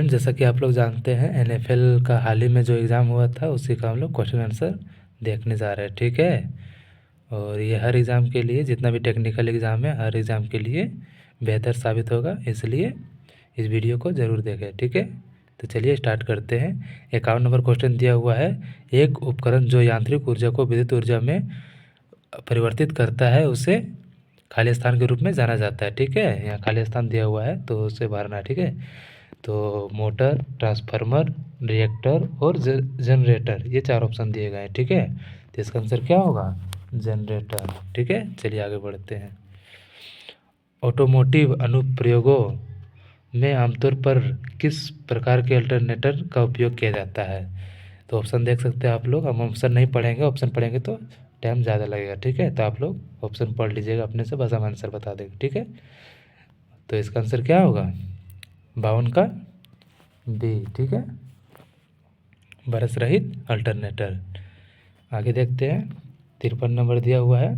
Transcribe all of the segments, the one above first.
Student, जैसा कि आप लोग जानते हैं एनएफएल का हाल ही में जो एग्ज़ाम हुआ था उसी का हम लोग क्वेश्चन आंसर देखने जा रहे हैं। ठीक है, और ये हर एग्ज़ाम के लिए, जितना भी टेक्निकल एग्ज़ाम है हर एग्ज़ाम के लिए बेहतर साबित होगा, इसलिए इस वीडियो को ज़रूर देखें। ठीक है, तो चलिए स्टार्ट करते हैं। 51 नंबर क्वेश्चन दिया हुआ है, एक उपकरण जो यांत्रिक ऊर्जा को विद्युत ऊर्जा में परिवर्तित करता है उसे खाली स्थान के रूप में जाना जाता है। ठीक है, यहाँ खाली स्थान दिया हुआ है तो उसे भरना है। ठीक है, तो मोटर, ट्रांसफार्मर, रिएक्टर और जनरेटर, ये 4 ऑप्शन दिए गए हैं। ठीक है, तो इसका आंसर क्या होगा? जनरेटर। ठीक है, चलिए आगे बढ़ते हैं। ऑटोमोटिव अनुप्रयोगों में आमतौर पर किस प्रकार के अल्टरनेटर का उपयोग किया जाता है? तो ऑप्शन देख सकते हैं आप लोग। हम ऑप्शन नहीं पढ़ेंगे, ऑप्शन पढ़ेंगे तो टाइम ज़्यादा लगेगा। ठीक है, तो आप लोग ऑप्शन पढ़ लीजिएगा अपने से, बस हम आंसर बता देंगे। ठीक है, तो इसका आंसर क्या होगा? 52 का बी। ठीक है, ब्रश रहित अल्टरनेटर। आगे देखते हैं। 53 नंबर दिया हुआ है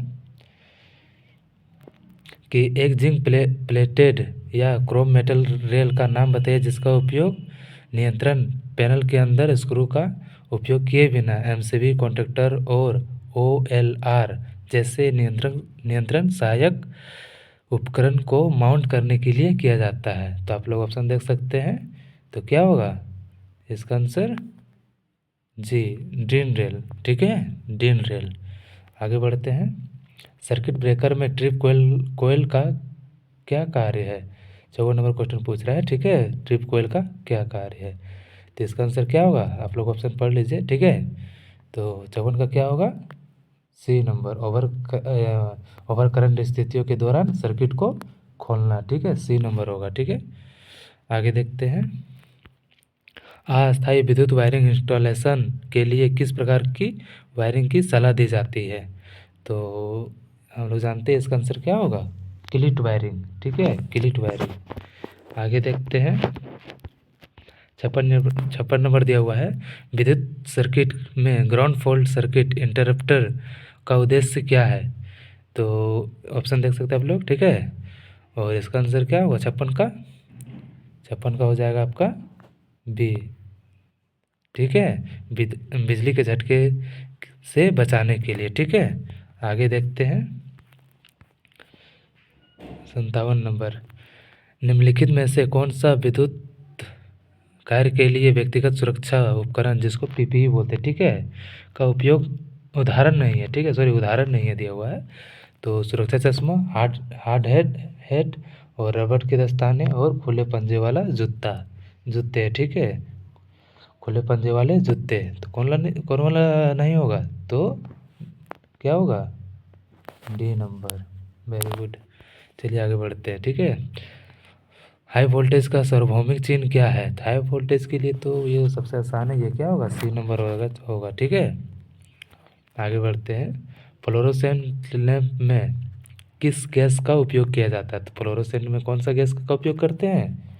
कि एक जिंक प्लेटेड या क्रोम मेटल रेल का नाम बताइए जिसका उपयोग नियंत्रण पैनल के अंदर स्क्रू का उपयोग किए बिना एमसीबी, कॉन्टैक्टर और ओएलआर जैसे नियंत्रण सहायक उपकरण को माउंट करने के लिए किया जाता है। तो आप लोग ऑप्शन देख सकते हैं, तो क्या होगा इसका आंसर? जी, डीन रेल। ठीक है, डीन रेल। आगे बढ़ते हैं। सर्किट ब्रेकर में ट्रिप कोयल का क्या कार्य है? 54 नंबर क्वेश्चन पूछ रहा है। ठीक है, ट्रिप कोयल का क्या कार्य है? तो इसका आंसर क्या होगा? आप लोग ऑप्शन पढ़ लीजिए। ठीक है, तो 54 का क्या होगा? सी नंबर, ओवर करंट स्थितियों के दौरान सर्किट को खोलना। ठीक है, सी नंबर होगा। ठीक है, आगे देखते हैं। अस्थायी विद्युत वायरिंग इंस्टॉलेशन के लिए किस प्रकार की वायरिंग की सलाह दी जाती है? तो हम लोग जानते हैं इसका आंसर क्या होगा? क्लिट वायरिंग। ठीक है, क्लिट वायरिंग। आगे देखते हैं। 56 नंबर दिया हुआ है, विद्युत सर्किट में ग्राउंड फॉल्ट सर्किट इंटरप्टर का उद्देश्य क्या है? तो ऑप्शन देख सकते हैं आप लोग। ठीक है, और इसका आंसर क्या होगा? 56 का हो जाएगा आपका बी। ठीक है, बिजली के झटके से बचाने के लिए। ठीक है, आगे देखते हैं। 57 नंबर, निम्नलिखित में से कौन सा विद्युत कार्य के लिए व्यक्तिगत सुरक्षा उपकरण, जिसको पीपीई बोलते हैं, ठीक है, का उपयोग उदाहरण नहीं है? ठीक है, सॉरी, उदाहरण नहीं है दिया हुआ है। तो सुरक्षा चश्मा, हार्ड हेड और रबड़ के दस्ताने और खुले पंजे वाला जूते। ठीक है, खुले पंजे वाले जूते। तो कौन वाला नहीं होगा? तो क्या होगा? D number. वेरी गुड, चलिए आगे बढ़ते हैं। ठीक है, हाई वोल्टेज का सार्वभौमिक चिन्ह क्या है? हाई वोल्टेज के लिए तो ये सबसे आसान है, ये क्या होगा? सी नंबर होगा। ठीक है, आगे बढ़ते हैं। फ्लोरोसेंट लैंप में किस गैस का उपयोग किया जाता है? तो फ्लोरोसेंट में कौन सा गैस का उपयोग करते हैं?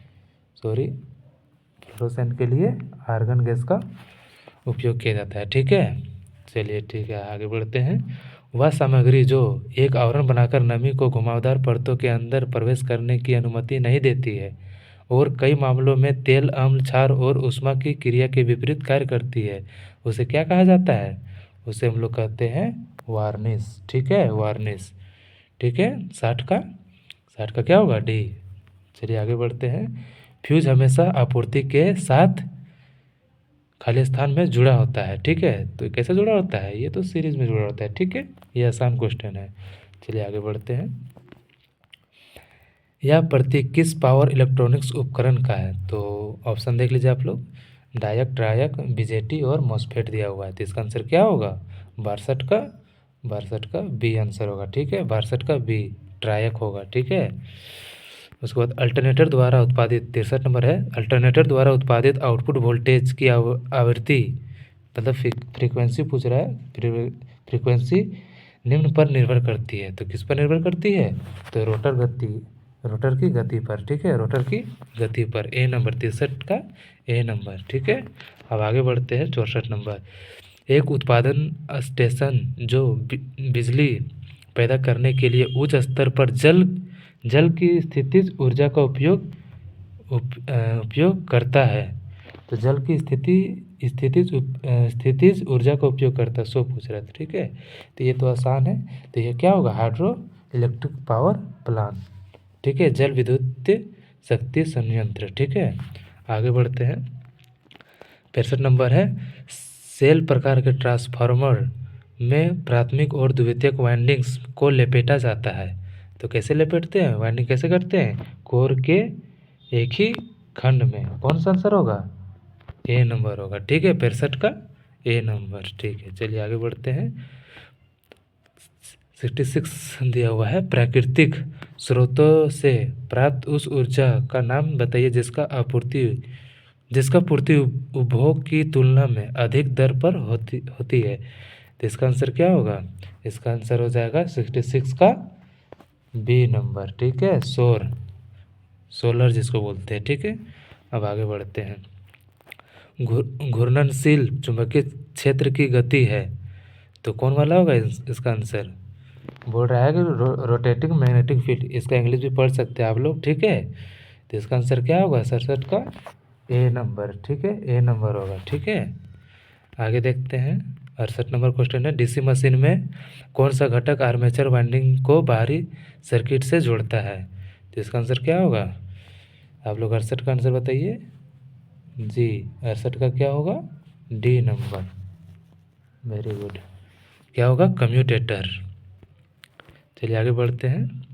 सॉरी, फ्लोरोसेंट के लिए आर्गन गैस का उपयोग किया जाता है। ठीक है, चलिए ठीक है, आगे बढ़ते हैं। वह सामग्री जो एक आवरण बनाकर नमी को घुमावदार परतों के अंदर प्रवेश करने की अनुमति नहीं देती है और कई मामलों में तेल, अम्ल, क्षार और ऊष्मा की क्रिया के विपरीत कार्य करती है, उसे क्या कहा जाता है? उसे हम लोग कहते हैं वार्निश। ठीक है, वार्निश। ठीक है, 60 का क्या होगा? डी। चलिए आगे बढ़ते हैं। फ्यूज हमेशा आपूर्ति के साथ खाली स्थान में जुड़ा होता है। ठीक है, तो कैसे जुड़ा होता है? ये तो सीरीज में जुड़ा होता है। ठीक है, ये आसान क्वेश्चन है। चलिए आगे बढ़ते हैं। यह प्रतीक किस पावर इलेक्ट्रॉनिक्स उपकरण का है? तो ऑप्शन देख लीजिए आप लोग। डायक, ट्रायक, बीजेटी और मॉसफेट दिया हुआ है। तो इसका आंसर क्या होगा? 62 का बी आंसर होगा। ठीक है, 62 का बी, ट्रायक होगा। ठीक है, उसके बाद अल्टरनेटर द्वारा उत्पादित, 63 नंबर है, अल्टरनेटर द्वारा उत्पादित आउटपुट वोल्टेज की आवृत्ति, मतलब फ्रीक्वेंसी पूछ रहा है, फ्रीक्वेंसी निम्न पर निर्भर करती है। तो किस पर निर्भर करती है? तो रोटर की गति पर। ठीक है, रोटर की गति पर। ए नंबर, 63 का ए नंबर। ठीक है, अब आगे बढ़ते हैं। 64 नंबर, एक उत्पादन स्टेशन जो बिजली पैदा करने के लिए उच्च स्तर पर जल की स्थितिज ऊर्जा का उपयोग करता है। तो जल की स्थितिज ऊर्जा का उपयोग करता है, सो पूछ रहा था, ठीक है। तो ये तो आसान है। तो ये क्या होगा, हाइड्रो इलेक्ट्रिक पावर प्लांट, ठीक है, जल विद्युत शक्ति संयंत्र, ठीक है। आगे बढ़ते हैं। 65 नंबर है, सेल प्रकार के ट्रांसफार्मर में प्राथमिक और द्वितीयक वाइंडिंग्स को लपेटा जाता है। तो कैसे लपेटते हैं, वाइंडिंग कैसे करते हैं, कोर के एक ही खंड में। कौन सा आंसर होगा, ए नंबर होगा, ठीक है। 65 का ए नंबर, ठीक है। चलिए आगे बढ़ते हैं। 66 दिया हुआ है, प्राकृतिक स्रोतों से प्राप्त उस ऊर्जा का नाम बताइए जिसका पूर्ति उपभोग की तुलना में अधिक दर पर होती है। तो इसका आंसर क्या होगा, इसका आंसर हो जाएगा 66 का बी नंबर, ठीक है, सोलर जिसको बोलते हैं, ठीक है। अब आगे बढ़ते हैं। घूर्णनशील चुंबकीय क्षेत्र की गति है, तो कौन वाला होगा इसका आंसर, बोल रहा है कि रोटेटिंग मैग्नेटिक फील्ड। इसका इंग्लिश भी पढ़ सकते हैं आप लोग, ठीक है। तो इसका आंसर क्या होगा, 67 का ए नंबर, ठीक है, ए नंबर होगा, ठीक है। आगे देखते हैं। 68 नंबर क्वेश्चन है, डीसी मशीन में कौन सा घटक आर्मेचर वाइंडिंग को बाहरी सर्किट से जोड़ता है। तो इसका आंसर क्या होगा, आप लोग 68 का आंसर बताइए जी। 68 का क्या होगा, डी नंबर, वेरी गुड। क्या होगा, कम्यूटेटर। चलिए आगे बढ़ते हैं।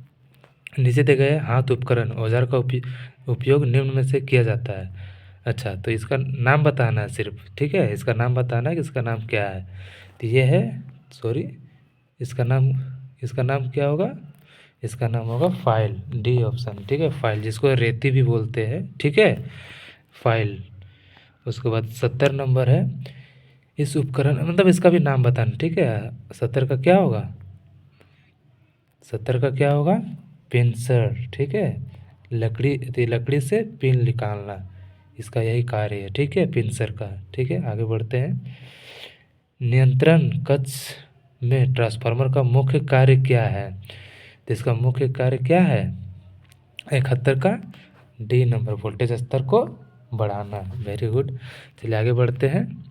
नीचे दिए गए हाथ उपकरण औजार का उपयोग निम्न में से किया जाता है। अच्छा, तो इसका नाम बताना है सिर्फ, ठीक है, इसका नाम बताना है कि इसका नाम क्या है। तो ये है, सॉरी, इसका नाम क्या होगा, इसका नाम होगा फाइल, डी ऑप्शन, ठीक है, फाइल, जिसको रेती भी बोलते हैं, ठीक है, फाइल। उसके बाद 70 नंबर है, इस उपकरण मतलब इसका भी नाम बताना, ठीक है। 70 का क्या होगा, 70 का क्या होगा, पिंसर, ठीक है, लकड़ी से पिन निकालना, इसका यही कार्य है, ठीक है, पिंसर का, ठीक है। आगे बढ़ते हैं। नियंत्रण कक्ष में ट्रांसफार्मर का मुख्य कार्य क्या है। तो इसका मुख्य कार्य क्या है, 71 का डी नंबर, वोल्टेज स्तर को बढ़ाना, वेरी गुड। चलिए आगे बढ़ते हैं।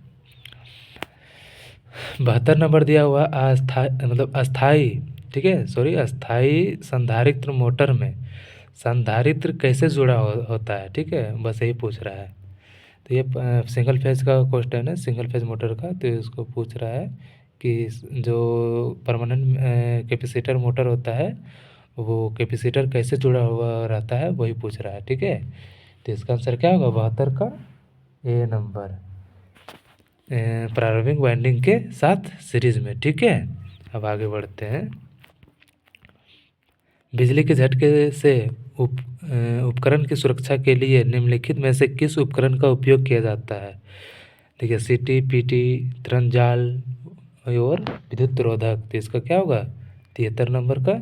72 नंबर दिया हुआ अस्थाई, ठीक है, सॉरी, अस्थाई संधारित्र मोटर में संधारित्र कैसे जुड़ा होता है, ठीक है, बस यही पूछ रहा है। तो ये सिंगल फेज का क्वेश्चन है, सिंगल फेज मोटर का। तो इसको पूछ रहा है कि जो परमानेंट कैपेसिटर मोटर होता है वो कैपेसिटर कैसे जुड़ा हुआ रहता है, वही पूछ रहा है, ठीक है। तो इसका आंसर क्या होगा, 72 का ए नंबर, प्रारंभिक वाइंडिंग के साथ सीरीज में, ठीक है। अब आगे बढ़ते हैं। बिजली के झटके से उपकरण की सुरक्षा के लिए निम्नलिखित में से किस उपकरण का उपयोग किया जाता है। देखिए, सीटी, पीटी, तरंग जाल और विद्युत रोधक। तो इसका क्या होगा, 73 नंबर का,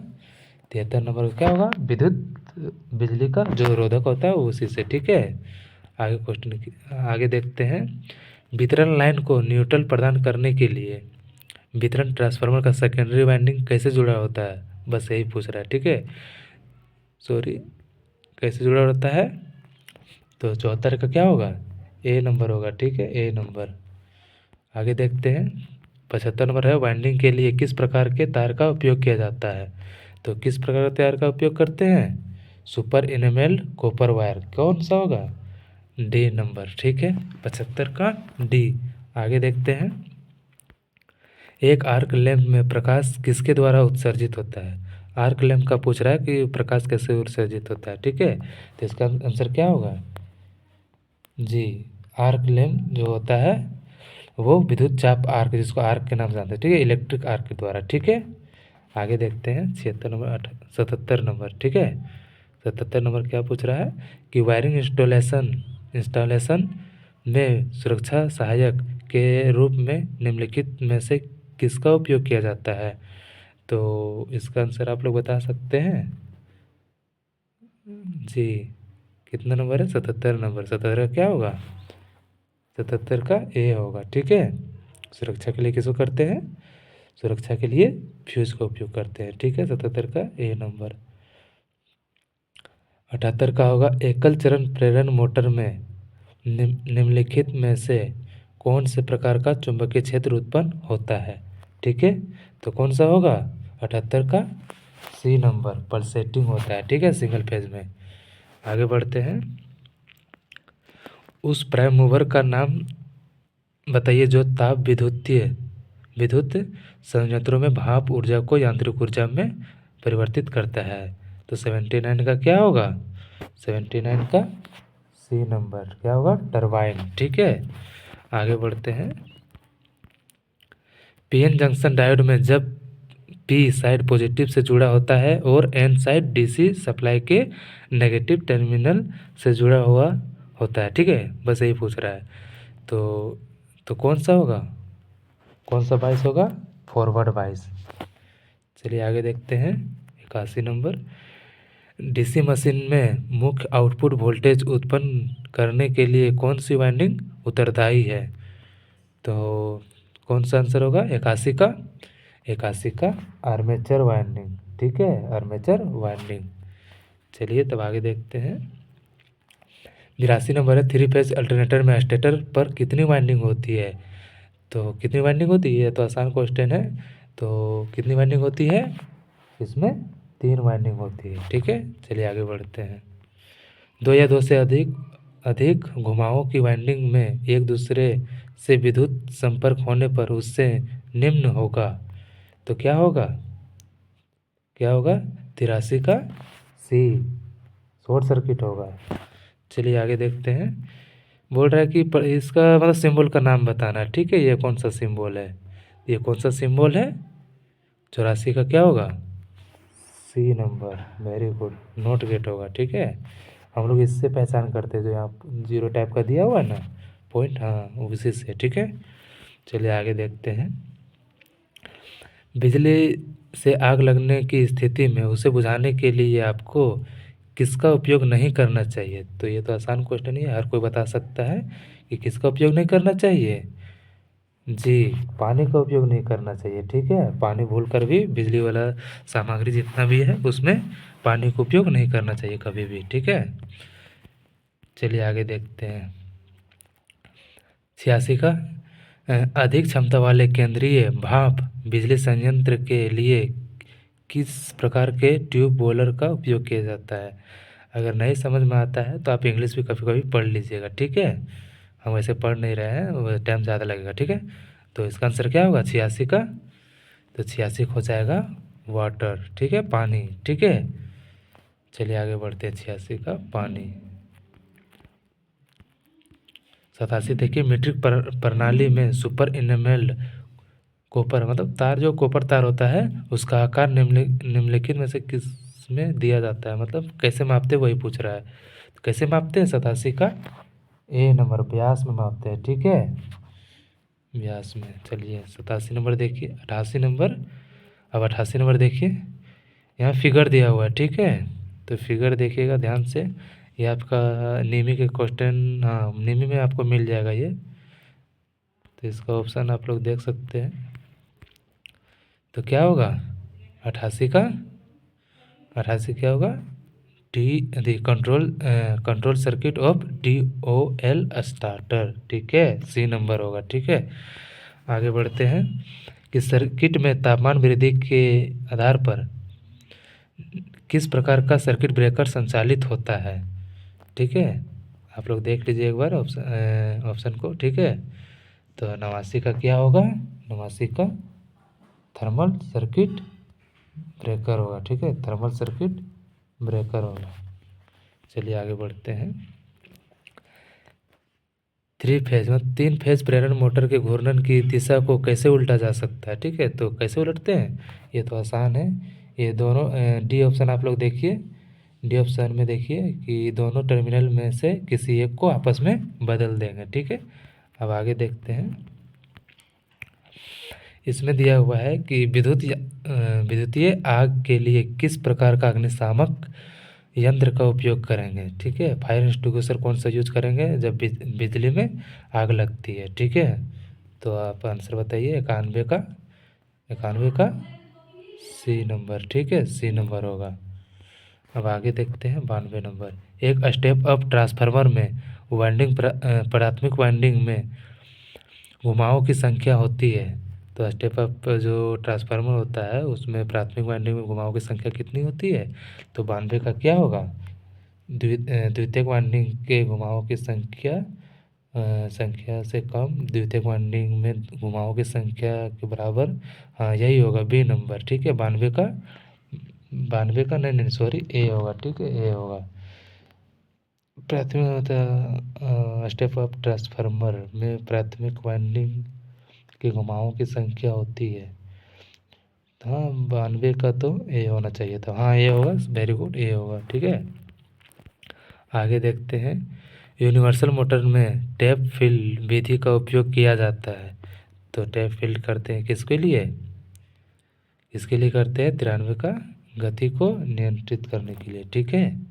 73 नंबर का क्या होगा, बिजली का जो रोधक होता है उसी से, ठीक है। आगे क्वेश्चन आगे देखते हैं। वितरण लाइन को न्यूट्रल प्रदान करने के लिए वितरण ट्रांसफार्मर का सेकेंडरी वाइंडिंग कैसे जुड़ा होता है, बस यही पूछ रहा है, ठीक है, सॉरी, कैसे जुड़ा होता है। तो 74 का क्या होगा, ए नंबर होगा, ठीक है, ए नंबर। आगे देखते हैं। 75 नंबर है, वाइंडिंग के लिए किस प्रकार के तार का उपयोग किया जाता है। तो किस प्रकार के तार का उपयोग करते हैं, सुपर इनेमेल्ड कॉपर वायर, कौन सा होगा, डी नंबर, ठीक है, 75 का डी। आगे देखते हैं। एक आर्क लैंप में प्रकाश किसके द्वारा उत्सर्जित होता है। आर्क लैंप का पूछ रहा है कि प्रकाश कैसे उत्सर्जित होता है, ठीक है। तो इसका आंसर क्या होगा जी, आर्क लैंप जो होता है वो विद्युत चाप आर्क, जिसको आर्क के नाम से जानते हैं, ठीक है, इलेक्ट्रिक आर्क के द्वारा, ठीक है। आगे देखते हैं। 76 नंबर, 77 नंबर, ठीक है, 77 नंबर क्या पूछ रहा है कि वायरिंग इंस्टॉलेशन में सुरक्षा सहायक के रूप में निम्नलिखित में से किसका उपयोग किया जाता है। तो इसका आंसर आप लोग बता सकते हैं जी। कितना नंबर है, 77 नंबर, 77 का क्या होगा, 77 का ए होगा, ठीक है। सुरक्षा के लिए किसको करते हैं, सुरक्षा के लिए फ्यूज का उपयोग करते हैं, ठीक है, 77 का ए नंबर। 78 का होगा एकल चरण प्रेरण मोटर में निम्नलिखित में से कौन से प्रकार का चुंबकीय क्षेत्र उत्पन्न होता है। ठीक है, तो कौन सा होगा 78 का सी नंबर, पल्सेटिंग होता है। ठीक है, सिंगल फेज में। आगे बढ़ते हैं। उस प्राइम मूवर का नाम बताइए जो ताप विद्युत संयंत्रों में भाप ऊर्जा को यांत्रिक ऊर्जा में परिवर्तित करता है। तो 79 का क्या होगा, 79 का सी नंबर क्या होगा, टरबाइन। ठीक है, आगे बढ़ते हैं। पीएन जंक्शन डायोड में जब पी साइड पॉजिटिव से जुड़ा होता है और एन साइड डीसी सप्लाई के नेगेटिव टर्मिनल से जुड़ा हुआ होता है। ठीक है, बस यही पूछ रहा है। तो कौन सा होगा, कौन सा बाइस होगा, फॉरवर्ड बाइस। चलिए आगे देखते हैं। 81 नंबर। डीसी मशीन में मुख्य आउटपुट वोल्टेज उत्पन्न करने के लिए कौन सी वाइंडिंग उत्तरदायी है। तो कौन सा आंसर होगा 81 का, 81 का आर्मेचर वाइंडिंग। ठीक है, आर्मेचर वाइंडिंग। चलिए तब आगे देखते हैं। 82 नंबर है। 3 फेज अल्टरनेटर में स्टेटर पर कितनी वाइंडिंग होती है। तो कितनी वाइंडिंग होती है, तो आसान क्वेश्चन है। तो कितनी वाइंडिंग होती है इसमें, 3 वाइंडिंग होती है। ठीक है, चलिए आगे बढ़ते हैं। 2 या 2 से अधिक अधिक घुमावों की वाइंडिंग में एक दूसरे से विद्युत संपर्क होने पर उससे निम्न होगा। तो क्या होगा, क्या होगा 83 का सी, शॉर्ट सर्किट होगा। चलिए आगे देखते हैं। बोल रहा है कि इसका मतलब सिंबल का नाम बताना है। ठीक है, ये कौन सा सिंबल है, ये कौन सा सिंबल है, 84 का क्या होगा, सी नंबर। वेरी गुड, नोट गेट होगा। ठीक है, हम लोग इससे पहचान करते हैं, जो यहाँ जीरो टाइप का दिया हुआ है ना पॉइंट, हाँ उसी से। ठीक है, चलिए आगे देखते हैं। बिजली से आग लगने की स्थिति में उसे बुझाने के लिए आपको किसका उपयोग नहीं करना चाहिए। तो ये तो आसान क्वेश्चन ही है, हर कोई बता सकता है कि किसका उपयोग नहीं करना चाहिए। जी, पानी का उपयोग नहीं करना चाहिए। ठीक है, पानी भूल कर भी बिजली वाला सामग्री जितना भी है उसमें पानी का उपयोग नहीं करना चाहिए कभी भी। ठीक है, चलिए आगे देखते हैं। 86 का अधिक क्षमता वाले केंद्रीय भाप बिजली संयंत्र के लिए किस प्रकार के ट्यूब बॉयलर का उपयोग किया जाता है। अगर नहीं समझ में आता है तो आप इंग्लिश भी कभी कभी पढ़ लीजिएगा। ठीक है, हम ऐसे पढ़ नहीं रहे हैं, टाइम ज़्यादा लगेगा। ठीक है, तो इसका आंसर क्या होगा 86 का, तो 86 हो जाएगा वाटर। ठीक है, पानी। ठीक है, चलिए आगे बढ़ते हैं। 86 का पानी। 87 देखिए। मीट्रिक प्रणाली में सुपर इनेमेल्ड कॉपर मतलब तार, जो कॉपर तार होता है उसका आकार निम्नलिखित में से किस में दिया जाता है, मतलब कैसे मापते हैं वही पूछ रहा है। तो कैसे मापते हैं 87 का ए नंबर, व्यास में मापते हैं। ठीक है, व्यास में। चलिए 87 नंबर देखिए। 88 नंबर। अब 88 नंबर देखिए, यहाँ फिगर दिया हुआ है। ठीक है, तो फिगर देखिएगा ध्यान से, ये आपका नीमी के क्वेश्चन, हाँ नीमी में आपको मिल जाएगा ये। तो इसका ऑप्शन आप लोग देख सकते हैं। तो क्या होगा 88 का, 88 क्या होगा, D control circuit of DOL starter. ठीक है, सी नंबर होगा। ठीक है, आगे बढ़ते हैं कि सर्किट में तापमान वृद्धि के आधार पर किस प्रकार का सर्किट ब्रेकर संचालित होता है। ठीक है, आप लोग देख लीजिए एक बार ऑप्शन को। ठीक है, तो 89 का क्या होगा, 89 का थर्मल सर्किट ब्रेकर होगा। ठीक है, थर्मल सर्किट ब्रेकर होगा। चलिए आगे बढ़ते हैं। 3 फेज मतलब 3 फेज प्रेरण मोटर के घूर्णन की दिशा को कैसे उल्टा जा सकता है। ठीक है, तो कैसे उलटते हैं, ये तो आसान है। ये दोनों डी ऑप्शन आप लोग देखिए, डी ऑप्शन में देखिए कि दोनों टर्मिनल में से किसी एक को आपस में बदल देंगे। ठीक है, अब आगे देखते हैं। इसमें दिया हुआ है कि विद्युतीय आग के लिए किस प्रकार का अग्निशामक यंत्र का उपयोग करेंगे। ठीक है, फायर एक्सटिंग्विशर कौन सा यूज करेंगे जब बिजली में आग लगती है। ठीक है, तो आप आंसर बताइए। 91 का, 91 का सी नंबर। ठीक है, सी नंबर होगा। अब आगे देखते हैं 92 नंबर। एक स्टेप अप ट्रांसफार्मर में प्राथमिक वाइंडिंग में घुमावों की संख्या होती है। तो स्टेप अप जो ट्रांसफार्मर होता है उसमें प्राथमिक वाइंडिंग में घुमावों की संख्या कितनी होती है? तो 92 का क्या होगा? द्वितीयक वाइंडिंग के घुमावों की संख्या से कम द्वितीयक वाइंडिंग में घुमावों की संख्या के बराबर। हाँ, यही होगा बी नंबर। ठीक है, 92 का नहीं नहीं सॉरी, ए होगा। ठीक है, ए होगा। प्राथमिक होता स्टेप अप ट्रांसफार्मर में प्राथमिक वाइंडिंग के घुमावों की संख्या होती है। हाँ, 92 का तो ए होना चाहिए था। हाँ, ए होगा। वेरी गुड, ए होगा। ठीक है, आगे देखते हैं। यूनिवर्सल मोटर में टैप फिल विधि का उपयोग किया जाता है। तो टैप फिल करते हैं किसके लिए? इसके लिए करते हैं 93 का गति को नियंत्रित करने के लिए। ठीक है,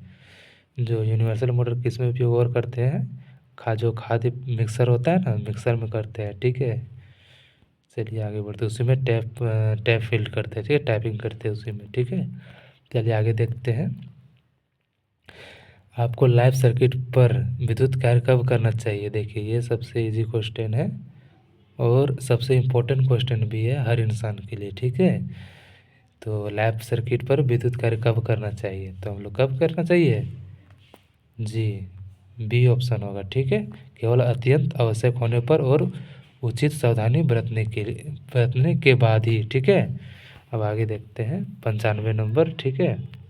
जो यूनिवर्सल मोटर किस में उपयोग और करते हैं? जो खाद्य मिक्सर होता है ना, मिक्सर में करते हैं। ठीक है, चलिए आगे बढ़ते हैं। उसी में टैप फिल करते हैं। ठीक है, टाइपिंग करते हैं उसी में। ठीक है, चलिए आगे देखते हैं। आपको लाइव सर्किट पर विद्युत कार्य कब करना चाहिए? देखिए, ये सबसे इजी क्वेश्चन है और सबसे इम्पोर्टेंट क्वेश्चन भी है हर इंसान के लिए। ठीक है, तो लाइव सर्किट पर विद्युत कार्य कब करना चाहिए? तो हम लोग कब करना चाहिए? जी, बी ऑप्शन होगा। ठीक है, केवल अत्यंत आवश्यक होने पर और उचित सावधानी बरतने के बाद ही। ठीक है, अब आगे देखते हैं 95 नंबर। ठीक है,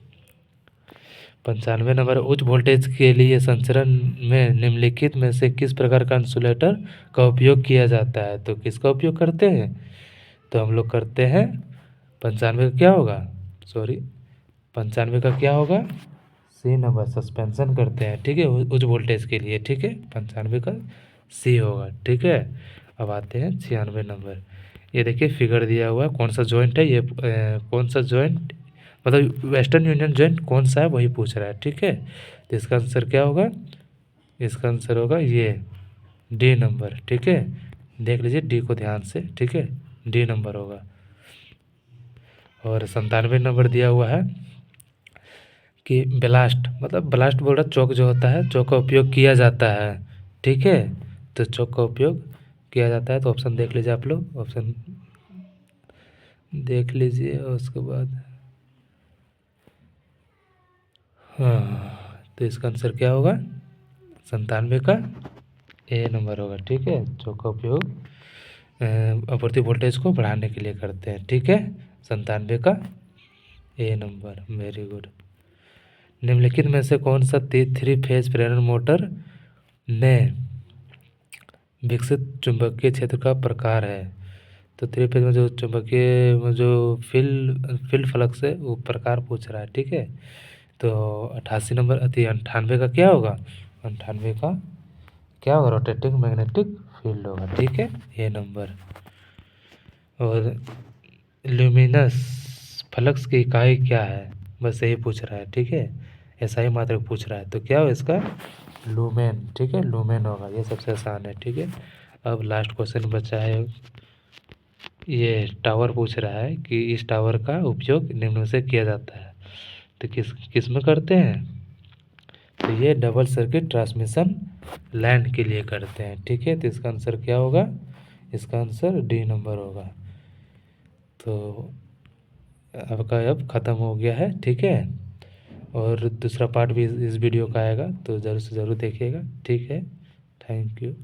95 नंबर। उच्च वोल्टेज के लिए संचरण में निम्नलिखित में से किस प्रकार का इंसुलेटर का उपयोग किया जाता है? तो किसका उपयोग करते हैं? तो हम लोग करते हैं 95 का क्या होगा? सॉरी, 95 का क्या होगा? सी नंबर, सस्पेंशन करते हैं। ठीक है, उच्च वोल्टेज के लिए। ठीक है, 95 का सी होगा। ठीक है, अब आते हैं 96 नंबर। ये देखिए फिगर दिया हुआ है, कौन सा जॉइंट है ये, कौन सा जॉइंट, मतलब वेस्टर्न यूनियन जॉइंट कौन सा है वही पूछ रहा है। ठीक है, तो इसका आंसर क्या होगा? इसका आंसर होगा ये डी नंबर। ठीक है, देख लीजिए डी को ध्यान से। ठीक है, डी नंबर होगा। और 97 नंबर दिया हुआ है कि ब्लास्ट, मतलब ब्लास्ट बोल रहा चौक जो होता है, चौक का उपयोग किया जाता है। ठीक है, तो चौक का उपयोग किया जाता है। तो ऑप्शन देख लीजिए आप लोग, ऑप्शन देख लीजिए और उसके बाद हाँ, तो इसका आंसर क्या होगा? 97 का ए नंबर होगा। ठीक है, चौक का उपयोग आपूर्ति वोल्टेज को बढ़ाने के लिए करते हैं। ठीक है, 97 का ए नंबर। Very good. निम्नलिखित में से कौन सा थ्री फेज प्रेरण मोटर ने विकसित चुंबकीय क्षेत्र का प्रकार है? तो थ्री फेज में जो चुंबकीय में जो फील्ड फ्लक्स है वो प्रकार पूछ रहा है। ठीक है, तो 88 नंबर 98 का क्या होगा? 98 का क्या होगा? रोटेटिंग मैग्नेटिक फील्ड होगा। ठीक है, ये नंबर। और ल्यूमिनस फ्लक्स की इकाई क्या है? बस यही पूछ रहा है। ठीक है, ऐसा ही मात्र पूछ रहा है। तो क्या हो इसका? लूमेन। ठीक है, लूमेन होगा। ये सबसे आसान है। ठीक है, अब लास्ट क्वेश्चन बचा है। ये टावर पूछ रहा है कि इस टावर का उपयोग निम्न में से किया जाता है। तो किस किस में करते हैं? तो ये डबल सर्किट ट्रांसमिशन लाइन के लिए करते हैं। ठीक है, तो इसका आंसर क्या होगा? इसका आंसर डी नंबर होगा। तो आपका अब ख़त्म हो गया है। ठीक है, और दूसरा पार्ट भी इस वीडियो का आएगा, तो ज़रूर से ज़रूर देखिएगा। ठीक है, थैंक यू।